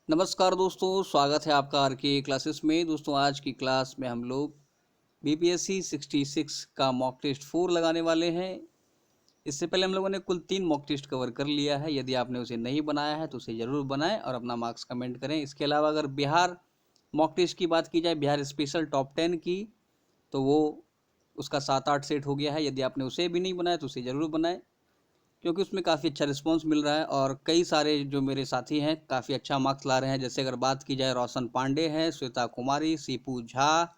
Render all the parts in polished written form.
नमस्कार दोस्तों, स्वागत है आपका आर के क्लासेस में। दोस्तों आज की क्लास में हम लोग बीपीएससी 66 का मॉक टेस्ट 4 लगाने वाले हैं। इससे पहले हम लोगों ने कुल 3 मॉक टेस्ट कवर कर लिया है। यदि आपने उसे नहीं बनाया है तो उसे ज़रूर बनाएं और अपना मार्क्स कमेंट करें। इसके अलावा अगर बिहार मॉक टेस्ट की बात की जाए, बिहार स्पेशल टॉप 10 की, तो वो उसका 7-8 सेट हो गया है। यदि आपने उसे भी नहीं बनाया तो उसे ज़रूर बनाएं, क्योंकि उसमें काफ़ी अच्छा रिस्पांस मिल रहा है और कई सारे जो मेरे साथी हैं काफ़ी अच्छा मार्क्स ला रहे हैं। जैसे अगर बात की जाए, रोशन पांडे हैं, श्वेता कुमारी, सीपू झा,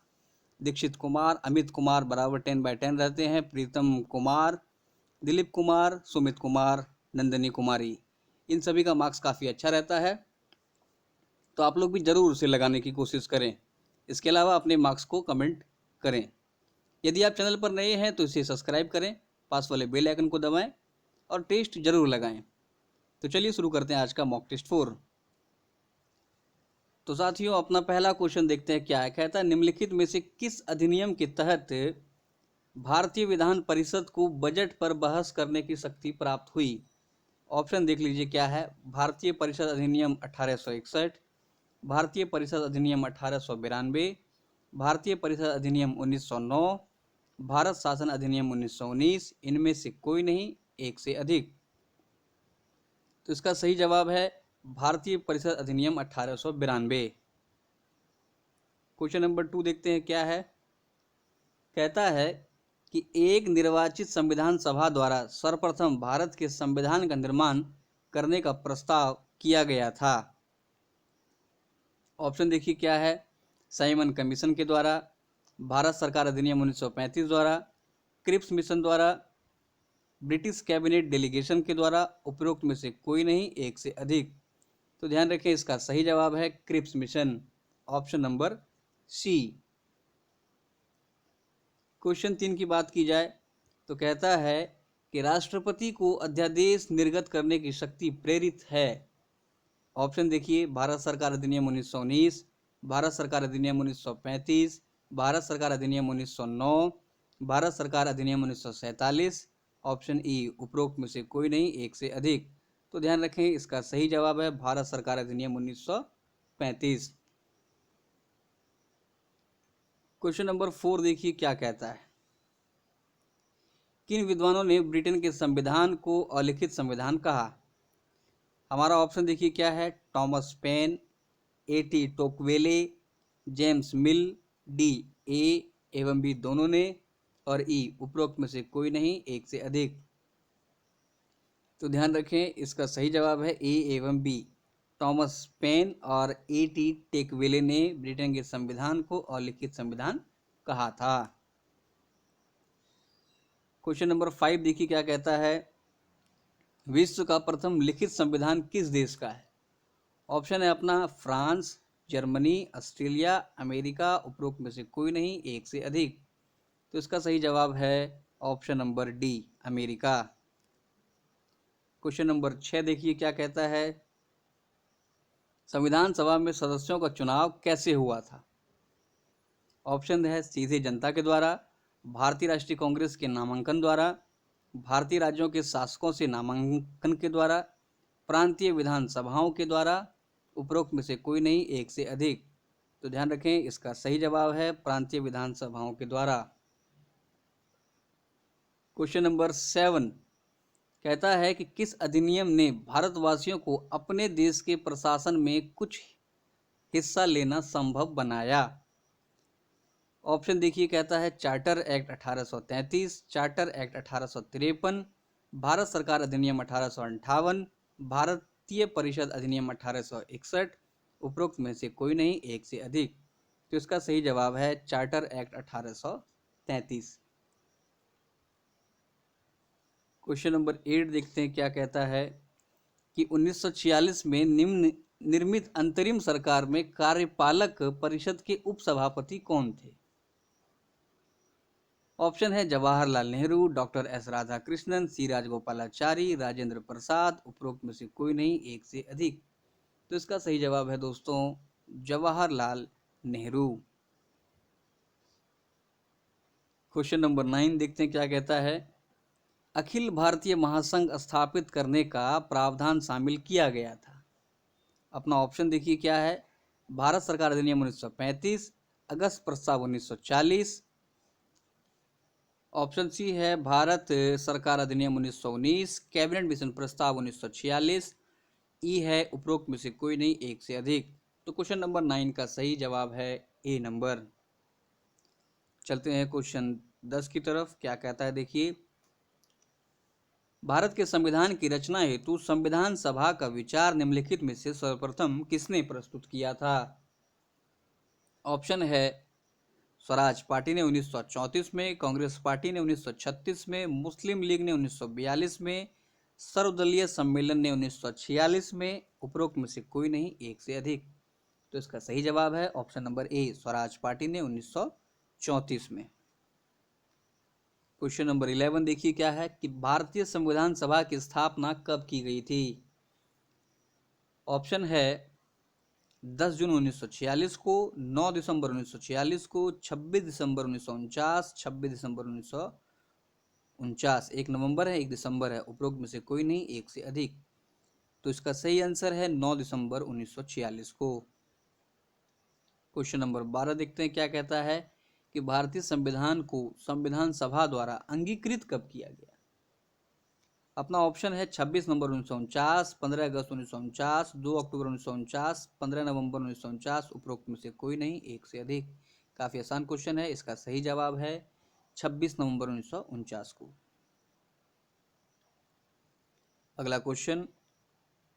दीक्षित कुमार, अमित कुमार बराबर 10/10 रहते हैं, प्रीतम कुमार, दिलीप कुमार, सुमित कुमार, नंदिनी कुमारी, इन सभी का मार्क्स काफ़ी अच्छा रहता है। तो आप लोग भी ज़रूर उसे लगाने की कोशिश करें। इसके अलावा अपने मार्क्स को कमेंट करें। यदि आप चैनल पर नए हैं तो इसे सब्सक्राइब करें, पास वाले बेल आइकन को दबाएं और टेस्ट जरूर लगाएं। तो चलिए शुरू करते हैं आज का मॉक टेस्ट 4। तो साथियों, अपना पहला क्वेश्चन देखते हैं क्या है। कहता है, निम्नलिखित में से किस अधिनियम के तहत भारतीय विधान परिषद को बजट पर बहस करने की शक्ति प्राप्त हुई। ऑप्शन देख लीजिए क्या है। भारतीय परिषद अधिनियम 1861, भारतीय परिषद अधिनियम 1892, भारतीय परिषद अधिनियम 1909, भारत शासन अधिनियम 1919, इनमें से कोई नहीं, एक से अधिक। तो इसका सही जवाब है भारतीय परिषद अधिनियम 1892। क्वेश्चन नंबर 2 देखते हैं क्या है। कहता है कि एक निर्वाचित संविधान सभा द्वारा सर्वप्रथम भारत के संविधान का निर्माण करने का प्रस्ताव किया गया था। ऑप्शन देखिए क्या है। साइमन कमीशन के द्वारा, भारत सरकार अधिनियम 1935 द्वारा, क्रिप्स मिशन द्वारा, ब्रिटिश कैबिनेट डेलीगेशन के द्वारा, उपरोक्त में से कोई नहीं, एक से अधिक। तो ध्यान रखें, इसका सही जवाब है Cripps mission, option number C. Question 3 की बात की जाए तो कहता है कि राष्ट्रपति को अध्यादेश निर्गत करने की शक्ति प्रेरित है। ऑप्शन देखिए। भारत सरकार अधिनियम 1919, भारत सरकार अधिनियम 1935, भारत सरकार अधिनियम 1909, भारत सरकार अधिनियम 1947, ऑप्शन ई उपरोक्त में से कोई नहीं, एक से अधिक। तो ध्यान रखें, इसका सही जवाब है भारत सरकार अधिनियम 1935। क्वेश्चन नंबर 4 देखिए क्या कहता है। किन विद्वानों ने ब्रिटेन के संविधान को अलिखित संविधान कहा। हमारा ऑप्शन देखिए क्या है। Thomas Paine, A.T. Tocqueville, James Mill, D A एवं बी दोनों ने, और ई उपरोक्त में से कोई नहीं, एक से अधिक। तो ध्यान रखें, इसका सही जवाब है ए एवं बी। टॉमस पेन और A.T. टेकवेले ने ब्रिटेन के संविधान को अलिखित संविधान कहा था। क्वेश्चन नंबर 5 देखिए क्या कहता है। विश्व का प्रथम लिखित संविधान किस देश का है। ऑप्शन है अपना फ्रांस, जर्मनी, ऑस्ट्रेलिया, अमेरिका, उपरोक्त में से कोई नहीं, एक से अधिक। तो इसका सही जवाब है option number D, America. Question number 6 देखिए क्या कहता है। संविधान सभा में सदस्यों का चुनाव कैसे हुआ था। ऑप्शन है सीधे जनता के द्वारा, भारतीय राष्ट्रीय कांग्रेस के नामांकन द्वारा, भारतीय राज्यों के शासकों से नामांकन के द्वारा, प्रांतीय विधानसभाओं के द्वारा, उपरोक्त में से कोई नहीं, एक से अधिक। तो ध्यान रखें, इसका सही जवाब है प्रांतीय विधानसभाओं के द्वारा। क्वेश्चन नंबर 7 कहता है कि किस अधिनियम ने भारतवासियों को अपने देश के प्रशासन में कुछ हिस्सा लेना संभव बनाया। ऑप्शन देखिए कहता है charter act 1833, charter act 1853, Bharat सरकार अधिनियम 1858, भारतीय परिषद अधिनियम 1861, उपरोक्त में से कोई नहीं, एक से अधिक। तो इसका सही जवाब है चार्टर एक्ट 1833। क्वेश्चन नंबर 8 देखते हैं क्या कहता है कि 1946 में निम्न निर्मित अंतरिम सरकार में कार्यपालक परिषद के उपसभापति कौन थे। ऑप्शन है जवाहरलाल नेहरू, डॉक्टर एस राधाकृष्णन, सी राजगोपालाचारी, राजेंद्र प्रसाद, उपरोक्त में से कोई नहीं, एक से अधिक। तो इसका सही जवाब है दोस्तों जवाहरलाल नेहरू। क्वेश्चन नंबर 9 देखते हैं क्या कहता है। अखिल भारतीय महासंघ स्थापित करने का प्रावधान शामिल किया गया था। अपना ऑप्शन देखिए क्या है। भारत सरकार अधिनियम 1935, अगस्त प्रस्ताव 1940, ऑप्शन सी है भारत सरकार अधिनियम 1919, कैबिनेट मिशन प्रस्ताव 1946, ई है उपरोक्त में से कोई नहीं, एक से अधिक। तो क्वेश्चन नंबर 9 का सही जवाब है ए नंबर। चलते हैं क्वेश्चन 10 की तरफ। क्या कहता है देखिए, भारत के संविधान की रचना हेतु संविधान सभा का विचार निम्नलिखित में से सर्वप्रथम किसने प्रस्तुत किया था? ऑप्शन है स्वराज पार्टी ने 1934 में, कांग्रेस पार्टी ने 1936 में, मुस्लिम लीग ने 1942 में, सर्वदलीय सम्मेलन ने 1946 में, उपरोक्त में से कोई नहीं, एक से अधिक। तो इसका सही जवाब है option number A, Swaraj party ने 1934 में। क्वेश्चन नंबर 11 देखिए क्या है कि भारतीय संविधान सभा की स्थापना कब की गई थी? ऑप्शन है 10 जून 1946 को, 9 दिसंबर 1946 को, 26 दिसंबर 1949, 26 दिसंबर 1949, 1 नवंबर है, 1 दिसंबर है, उपरोक्त में से कोई नहीं, एक से अधिक। तो इसका सही आंसर है 9 दिसंबर 1946 को। क्वेश्चन नंबर 12 देखते हैं क्या कहता है कि भारतीय संविधान को संविधान सभा द्वारा अंगीकृत कब किया गया? अपना ऑप्शन है 26 नवंबर 1949, 15 अगस्त 1949, 2 अक्टूबर 1949, 15 नवंबर 1949, उपरोक्त में से कोई नहीं, एक से अधिक। काफ़ी आसान क्वेश्चन है, इसका सही जवाब है 26 नवंबर 1949 को। अगला क्वेश्चन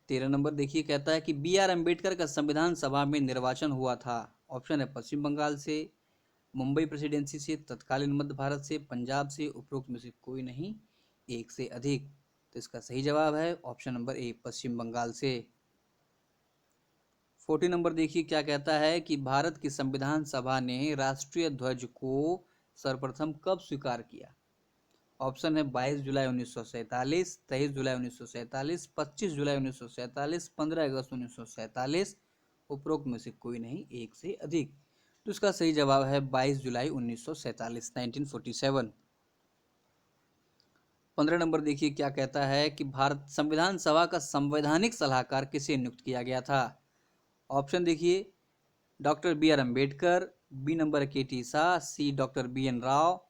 13 नंबर देखिए, कहता है कि बी आर अम्बेडकर का संविधान सभा में निर्वाचन हुआ था। ऑप्शन है पश्चिम बंगाल से, मुंबई प्रेसिडेंसी से, तत्कालीन मध्य भारत से, पंजाब से, उपरोक्त में से कोई नहीं, एक से अधिक। तो इसका सही जवाब है ऑप्शन नंबर ए, पश्चिम बंगाल से। 14 नंबर देखिए क्या कहता है कि भारत की संविधान सभा ने राष्ट्रीय ध्वज को सर्वप्रथम कब स्वीकार किया? ऑप्शन है 22 जुलाई 1947, 23 जुलाई 1947, 25 जुलाई 1947, 15 अगस्त 1947, उपरोक्त में से कोई नहीं, एक से अधिक। तो इसका सही जवाब है 22 जुलाई 1947, 1947। 15 नंबर देखिए क्या कहता है कि भारत संविधान सभा का संवैधानिक सलाहकार किसे नियुक्त किया गया था? ऑप्शन देखिए, doctor B R Ambedkar, B number K T Shah, C doctor B N Rau,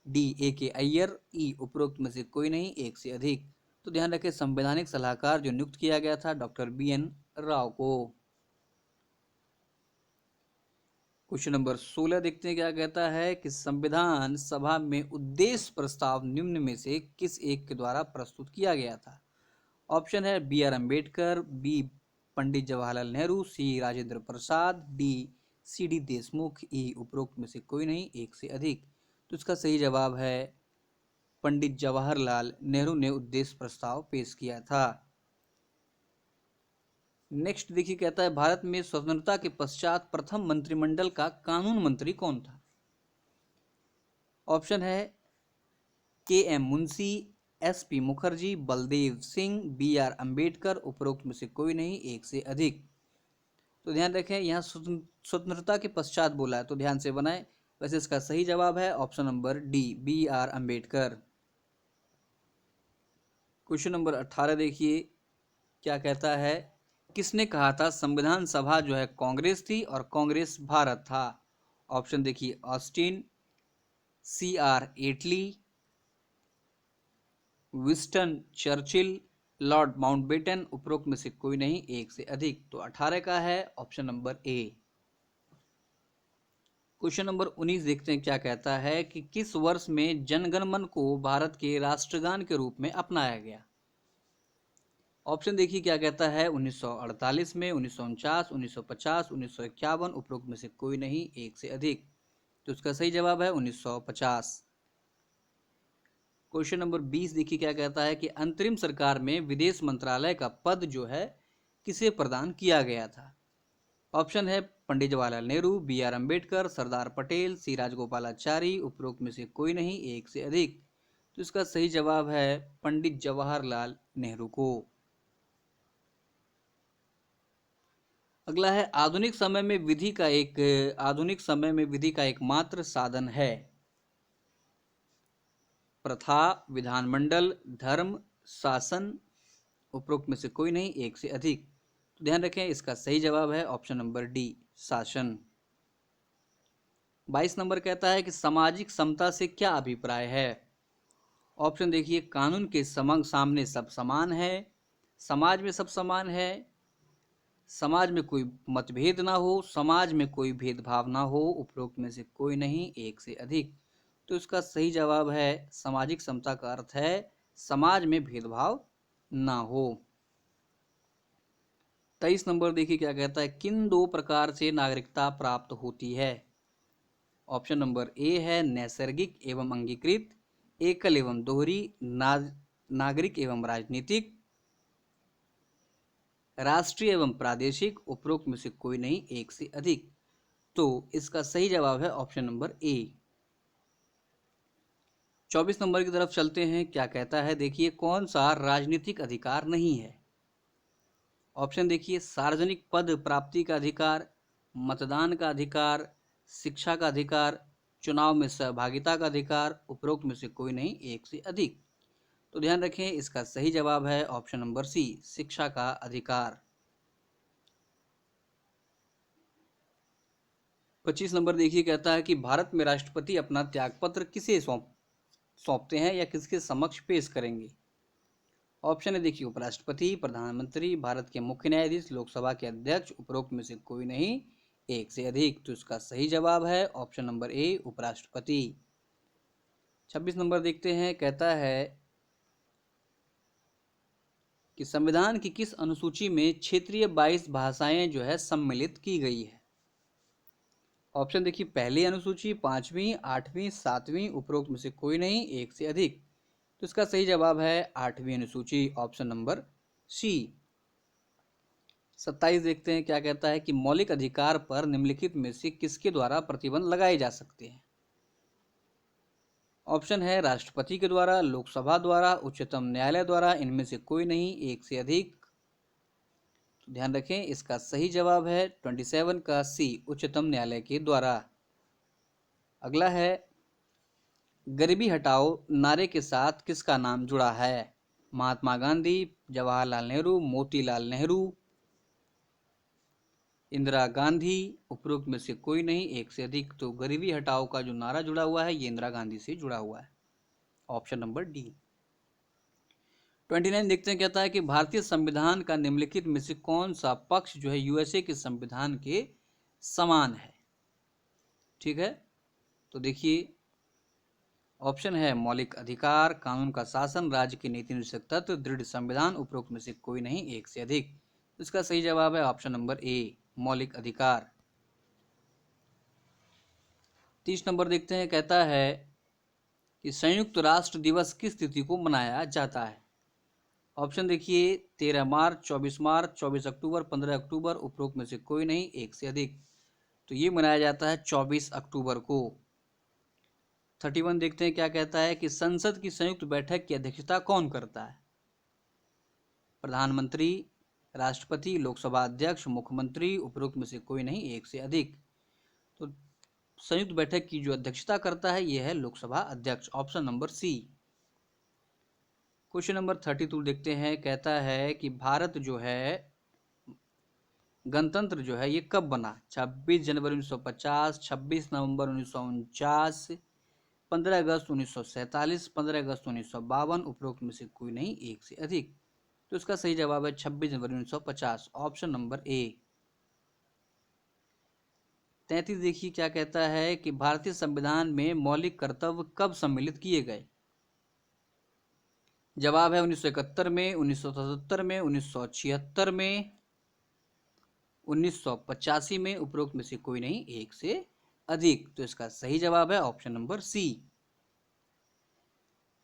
D A K Ayyar, ई उपरोक्त में से कोई नहीं, एक से अधिक। तो ध्यान रखें, संवैधानिक सलाहकार जो नियुक्त किया गया था डॉक्टर बी एन राव को। क्वेश्चन नंबर 16 देखते हैं क्या कहता है कि संविधान सभा में उद्देश्य प्रस्ताव निम्न में से किस एक के द्वारा प्रस्तुत किया गया था? ऑप्शन है B R Ambedkar, B Pandit Jawaharlal Nehru, C Rajendra Prasad, D C D Deshmukh, E उपरोक्त में से कोई नहीं, एक से अधिक। तो इसका सही जवाब है पंडित जवाहरलाल नेहरू ने उद्देश्य प्रस्ताव पेश किया था। नेक्स्ट देखिए कहता है भारत में स्वतंत्रता के पश्चात प्रथम मंत्रिमंडल का कानून मंत्री कौन था? ऑप्शन है K M Munshi, S P Mukherjee, Baldev Singh, B R Ambedkar, उपरोक्त में से कोई नहीं, एक से अधिक। तो ध्यान रखें, यहाँ स्वतंत्रता के पश्चात बोला है तो ध्यान से बनाएं। वैसे इसका सही जवाब है option number D, B R Ambedkar. Question number 18 देखिए क्या कहता है, किसने कहा था संविधान सभा जो है कांग्रेस थी और कांग्रेस भारत था? ऑप्शन देखिए, ऑस्टिन, सी आर एटली, विंस्टन चर्चिल, लॉर्ड माउंटबेटन, उपरोक्त में से कोई नहीं, एक से अधिक। तो 18 का है option number A. Question number 19 देखते हैं क्या कहता है कि किस वर्ष में जनगण मन को भारत के राष्ट्रगान के रूप में अपनाया गया? ऑप्शन देखिए क्या कहता है, 1948 में, 1949, 1950, 1951, उपरोक्त में से कोई नहीं, एक से अधिक। तो इसका सही जवाब है 1950। क्वेश्चन नंबर 20 देखिए क्या कहता है कि अंतरिम सरकार में विदेश मंत्रालय का पद जो है किसे प्रदान किया गया था? ऑप्शन है पंडित जवाहरलाल नेहरू, बी आर अम्बेडकर, सरदार पटेल, सी राजगोपालाचारी, उपरोक्त में से कोई नहीं, एक से अधिक। तो इसका सही जवाब है पंडित जवाहरलाल नेहरू को। अगला है आधुनिक समय में विधि का एकमात्र साधन है। प्रथा, विधानमंडल, धर्म, शासन, उपरोक्त में से कोई नहीं, एक से अधिक। तो ध्यान रखें, इसका सही जवाब है ऑप्शन नंबर डी, शासन। 22 नंबर कहता है कि सामाजिक समता से क्या अभिप्राय है। ऑप्शन देखिए, कानून के सामने सब समान है, समाज में सब समान है, समाज में कोई मतभेद ना हो, समाज में कोई भेदभाव ना हो, उपरोक्त में से कोई नहीं, एक से अधिक। तो इसका सही जवाब है, सामाजिक समता का अर्थ है समाज में भेदभाव ना हो। 23 नंबर देखिए क्या कहता है, किन दो प्रकार से नागरिकता प्राप्त होती है। ऑप्शन नंबर ए है नैसर्गिक एवं अंगीकृत, एकल एवं दोहरी, नागरिक एवं राजनीतिक, राष्ट्रीय एवं प्रादेशिक, उपरोक्त में से कोई नहीं, एक से अधिक। तो इसका सही जवाब है ऑप्शन नंबर ए। 24 नंबर की तरफ चलते हैं, क्या कहता है देखिए, कौन सा राजनीतिक अधिकार नहीं है। ऑप्शन देखिए, सार्वजनिक पद प्राप्ति का अधिकार, मतदान का अधिकार, शिक्षा का अधिकार, चुनाव में सहभागिता का अधिकार, उपरोक्त में से कोई नहीं, एक से अधिक। तो ध्यान रखें, इसका सही जवाब है ऑप्शन नंबर सी, शिक्षा का अधिकार। 25 नंबर देखिए कहता है कि भारत में राष्ट्रपति अपना त्यागपत्र किसे सौंपते हैं या किसके समक्ष पेश करेंगे। ऑप्शन है देखिए, उपराष्ट्रपति, प्रधानमंत्री, भारत के मुख्य न्यायाधीश, लोकसभा के अध्यक्ष, उपरोक्त में से कोई नहीं, एक से अधिक। तो इसका सही जवाब है ऑप्शन नंबर ए, उपराष्ट्रपति। 26 नंबर देखते हैं, कहता है कि संविधान की किस अनुसूची में क्षेत्रीय 22 भाषाएं जो है सम्मिलित की गई है। ऑप्शन देखिए, पहली अनुसूची, 5वीं, 8वीं, 7वीं, उपरोक्त में से कोई नहीं, एक से अधिक। तो इसका सही जवाब है 8वीं अनुसूची, ऑप्शन नंबर सी। 27 देखते हैं क्या कहता है कि मौलिक अधिकार पर निम्नलिखित में से किसके द्वारा प्रतिबंध लगाए जा सकते हैं। ऑप्शन है राष्ट्रपति के द्वारा, लोकसभा द्वारा, उच्चतम न्यायालय द्वारा, इनमें से कोई नहीं, एक से अधिक। तो ध्यान रखें, इसका सही जवाब है 27 का सी, उच्चतम न्यायालय के द्वारा। अगला है, गरीबी हटाओ नारे के साथ किसका नाम जुड़ा है। महात्मा गांधी, जवाहरलाल नेहरू, मोतीलाल नेहरू, इंदिरा गांधी, उपरोक्त में से कोई नहीं, एक से अधिक। तो गरीबी हटाओ का जो नारा जुड़ा हुआ है ये इंदिरा गांधी से जुड़ा हुआ है, ऑप्शन नंबर डी। 29 देखते हैं, कहता है कि भारतीय संविधान का निम्नलिखित में से कौन सा पक्ष जो है यूएसए के संविधान के समान है। ठीक है, तो देखिए, ऑप्शन है मौलिक अधिकार, कानून का शासन, राज्य की नीति निषेध तत्व, दृढ़ संविधान, उपरोक्त में से कोई नहीं, एक से अधिक। इसका सही जवाब है ऑप्शन नंबर ए, मौलिक अधिकार। 30 नंबर देखते हैं, कहता है कि संयुक्त राष्ट्र दिवस किस तिथि को मनाया जाता है। ऑप्शन देखिए, 13 मार्च, 24 मार्च, 24 अक्टूबर, 15 अक्टूबर, उपरोक्त में से कोई नहीं, एक से अधिक। तो ये मनाया जाता है 24 अक्टूबर को। 31 देखते हैं क्या कहता है कि संसद की संयुक्त बैठक की अध्यक्षता कौन करता है। प्रधानमंत्री, राष्ट्रपति, लोकसभा अध्यक्ष, मुख्यमंत्री, उपरोक्त में से कोई नहीं, एक से अधिक। तो संयुक्त बैठक की जो अध्यक्षता करता है यह है लोकसभा अध्यक्ष, option number C. Question number 32 देखते हैं, कहता है कि भारत जो है गणतंत्र जो है ये कब बना। 26 जनवरी 1950, 26 नवंबर 1949, 15 अगस्त 1947, 15 अगस्त 1952, उपरोक्त में से कोई नहीं, एक से अधिक। तो इसका सही जवाब है 26 जनवरी 1950, ऑप्शन नंबर ए। 33 देखिए क्या कहता है कि भारतीय संविधान में मौलिक कर्तव्य कब सम्मिलित किए गए। जवाब है 1971 में, 1977 में, 1976 में, 1985 में, उपरोक्त में से कोई नहीं, एक से अधिक। तो इसका सही जवाब है option number C.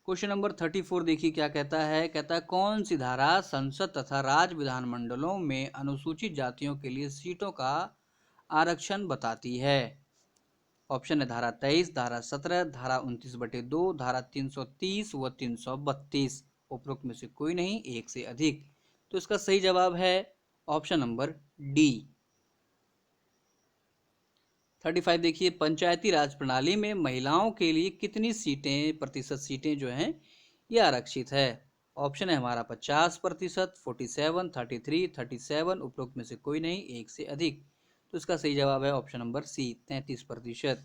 Question number 34 देखिए क्या कहता है, कहता है कौन सी धारा संसद तथा राज्य विधानमंडलों में अनुसूचित जातियों के लिए सीटों का आरक्षण बताती है। ऑप्शन है धारा 23, धारा 17, धारा 29/2, धारा 330 व 332, उपरोक्त में से कोई नहीं, एक से अधिक। तो इसका सही जवाब है ऑप्शन नंबर डी। 35 देखिए, पंचायती राज प्रणाली में महिलाओं के लिए कितनी प्रतिशत सीटें जो हैं ये आरक्षित है। ऑप्शन है हमारा 50%, 47, 33, 37, उपरोक्त में से कोई नहीं, एक से अधिक। तो इसका सही जवाब है option number C, 33%।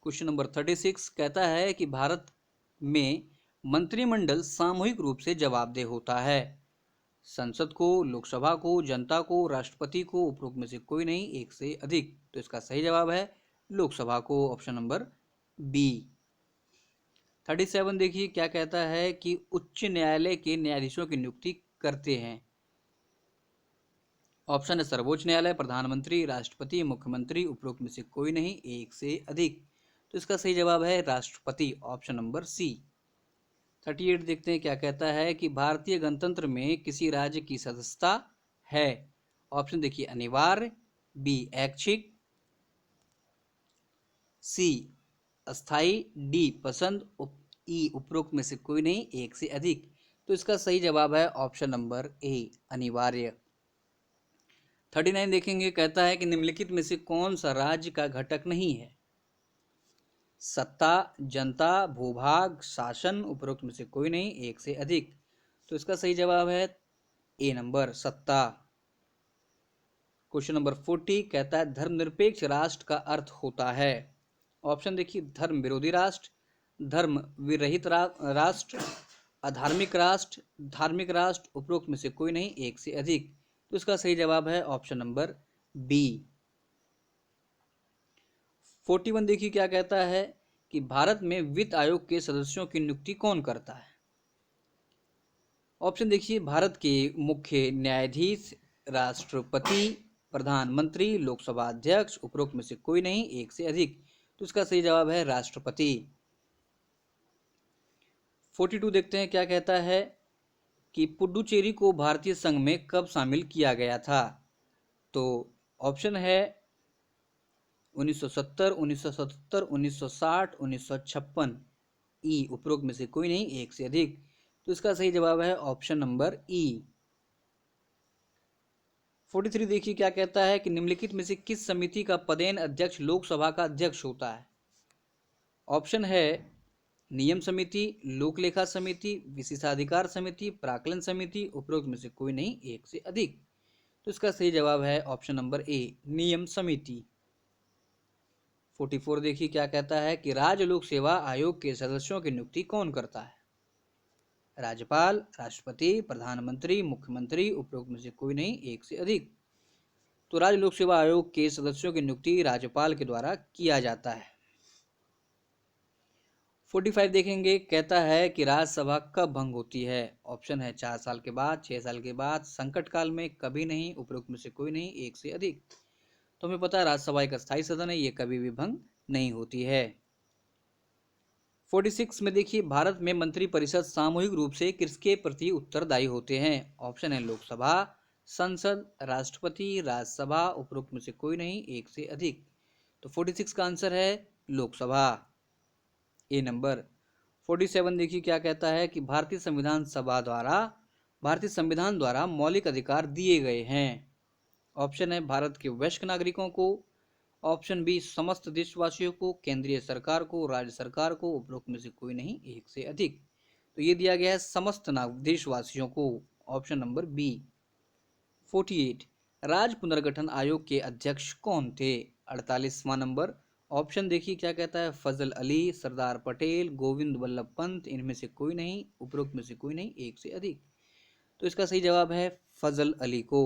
Question number 36 कहता है कि भारत में मंत्रिमंडल सामूहिक रूप से जवाबदेह होता है। संसद को, लोकसभा को, जनता को, राष्ट्रपति को, उपरोक्त में से कोई नहीं, एक से अधिक। तो इसका सही जवाब है लोकसभा को, ऑप्शन नंबर बी। 37 देखिए क्या कहता है कि उच्च न्यायालय के न्यायाधीशों की नियुक्ति करते हैं। ऑप्शन है सर्वोच्च न्यायालय, प्रधानमंत्री, राष्ट्रपति, मुख्यमंत्री, उपरोक्त में से कोई नहीं, एक से अधिक। तो इसका सही जवाब है राष्ट्रपति, ऑप्शन नंबर सी। 38 देखते हैं क्या कहता है कि भारतीय गणतंत्र में किसी राज्य की सदस्यता है। ऑप्शन देखिए अनिवार्य, बी ऐच्छिक, सी अस्थाई, डी पसंद, ई उपरोक्त में से कोई नहीं, एक से अधिक। तो इसका सही जवाब है ऑप्शन नंबर ए अनिवार्य। 39 देखेंगे कहता है कि निम्नलिखित में से कौन सा राज्य का घटक नहीं है। सत्ता, जनता, भूभाग, शासन, उपरोक्त में से कोई नहीं, एक से अधिक। तो इसका सही जवाब है ए नंबर सत्ता। क्वेश्चन नंबर 40 कहता है धर्मनिरपेक्ष राष्ट्र का अर्थ होता है। ऑप्शन देखिए धर्म विरोधी राष्ट्र, धर्म विरहित राष्ट्र, अधार्मिक राष्ट्र, धार्मिक राष्ट्र, उपरोक्त में से कोई नहीं, एक से अधिक। तो इसका सही जवाब है ऑप्शन नंबर बी। 41 देखिए क्या कहता है कि भारत में वित्त आयोग के सदस्यों की नियुक्ति कौन करता है। ऑप्शन देखिए भारत के मुख्य न्यायाधीश, राष्ट्रपति, प्रधानमंत्री, लोकसभा अध्यक्ष, उपरोक्त में से कोई नहीं, एक से अधिक। तो इसका सही जवाब है राष्ट्रपति। 42 देखते हैं क्या कहता है कि पुडुचेरी को भारतीय संघ में कब शामिल किया गया था। तो ऑप्शन है 1970, 1977, 1960, 1956, ई उपरोक्त में से कोई नहीं, एक से अधिक। तो इसका सही जवाब है ऑप्शन नंबर ई। 43 देखिए क्या कहता है कि निम्नलिखित में से किस समिति का पदेन अध्यक्ष लोकसभा का अध्यक्ष होता है। ऑप्शन है नियम समिति, लोक लेखा समिति, विशेषाधिकार समिति, प्राक्कलन समिति, उपरोक्त में से कोई नहीं, एक से अधिक। तो इसका सही जवाब है ऑप्शन नंबर ए नियम समिति। 44 देखिए क्या कहता है कि राज्य लोक सेवा आयोग के सदस्यों की नियुक्ति कौन करता है। राज्यपाल, राष्ट्रपति, प्रधानमंत्री, मुख्यमंत्री, उपरोक्त में से कोई नहीं, एक से अधिक। तो राज्य लोक सेवा आयोग के सदस्यों की नियुक्ति राज्यपाल के द्वारा किया जाता है। 45 देखेंगे कहता है कि राज्यसभा कब भंग होती है। ऑप्शन है 4 साल के बाद, 6 साल के बाद, संकट काल में, कभी नहीं, उपरोक्त में से कोई नहीं, एक से अधिक। तो हमें पता है राज्यसभा एक अस्थायी सदन है, ये कभी भी भंग नहीं होती है। 46 में देखिए भारत में मंत्रिपरिषद सामूहिक रूप से किसके प्रति उत्तरदायी होते हैं। ऑप्शन है लोकसभा, संसद, राष्ट्रपति, राज्यसभा, उपरोक्त में से कोई नहीं, एक से अधिक। तो 46 का आंसर है लोकसभा, ए नंबर। 47 देखिए क्या कहता है कि भारतीय संविधान द्वारा मौलिक अधिकार दिए गए हैं। ऑप्शन है भारत के वयस्क नागरिकों को, ऑप्शन बी समस्त देशवासियों को, केंद्रीय सरकार को, राज्य सरकार को, उपरोक्त में से कोई नहीं, एक से अधिक। तो ये दिया गया है समस्त देशवासियों को, ऑप्शन नंबर बी। 48 राज्य पुनर्गठन आयोग के अध्यक्ष कौन थे। 48वां नंबर। ऑप्शन देखिए क्या कहता है फजल अली, सरदार पटेल, गोविंद वल्लभ पंत, इनमें से कोई नहीं, उपरोक्त में से कोई नहीं, एक से अधिक। तो इसका सही जवाब है फजल अली को।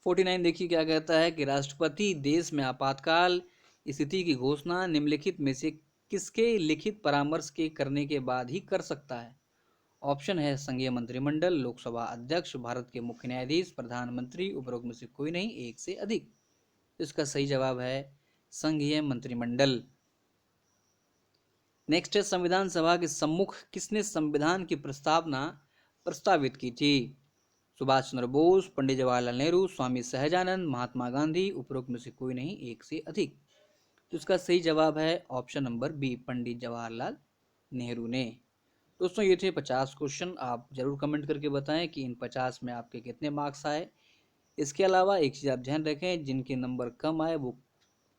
49 देखिए क्या कहता है कि राष्ट्रपति देश में आपातकाल स्थिति की घोषणा निम्नलिखित में से किसके लिखित परामर्श के करने के बाद ही कर सकता है। ऑप्शन है संघीय मंत्रिमंडल, लोकसभा अध्यक्ष, भारत के मुख्य न्यायाधीश, प्रधानमंत्री, उपरोक्त में से कोई नहीं, एक से अधिक। इसका सही जवाब है संघीय मंत्रिमंडल। नेक्स्ट है संविधान सभा के सम्मुख किसने संविधान की प्रस्तावना प्रस्तावित की थी। सुभाष चंद्र बोस, पंडित जवाहरलाल नेहरू, स्वामी सहजानंद, महात्मा गांधी, उपरोक्त में से कोई नहीं, एक से अधिक। तो इसका सही जवाब है option number B Pandit Jawaharlal Nehru ने। दोस्तों ये थे 50 क्वेश्चन। आप जरूर कमेंट करके बताएं कि इन 50 में आपके कितने मार्क्स आए। इसके अलावा एक चीज़ आप ध्यान रखें, जिनके नंबर कम आए वो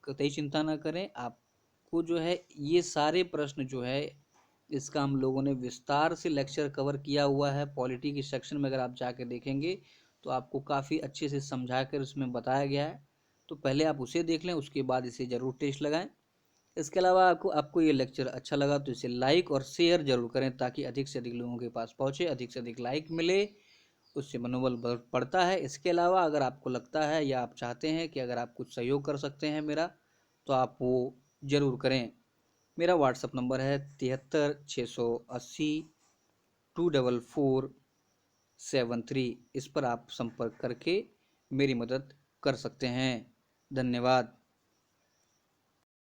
कतई चिंता ना करें। आपको जो है ये सारे प्रश्न जो है इसका हम लोगों ने विस्तार से लेक्चर कवर किया हुआ है। पॉलिटी के सेक्शन में अगर आप जाके देखेंगे तो आपको काफ़ी अच्छे से समझा कर उसमें बताया गया है। तो पहले आप उसे देख लें, उसके बाद इसे ज़रूर टेस्ट लगाएं। इसके अलावा आपको ये लेक्चर अच्छा लगा तो इसे लाइक और शेयर जरूर करें, ताकि अधिक से अधिक लोगों के पास पहुँचे, अधिक से अधिक लाइक मिले, उससे मनोबल बढ़ता है। इसके अलावा अगर आपको लगता है या आप चाहते हैं कि अगर आप कुछ सहयोग कर सकते हैं मेरा, तो आप वो ज़रूर करें। मेरा व्हाट्सअप नंबर है 73 680 244 73। इस पर आप संपर्क करके मेरी मदद कर सकते हैं। धन्यवाद।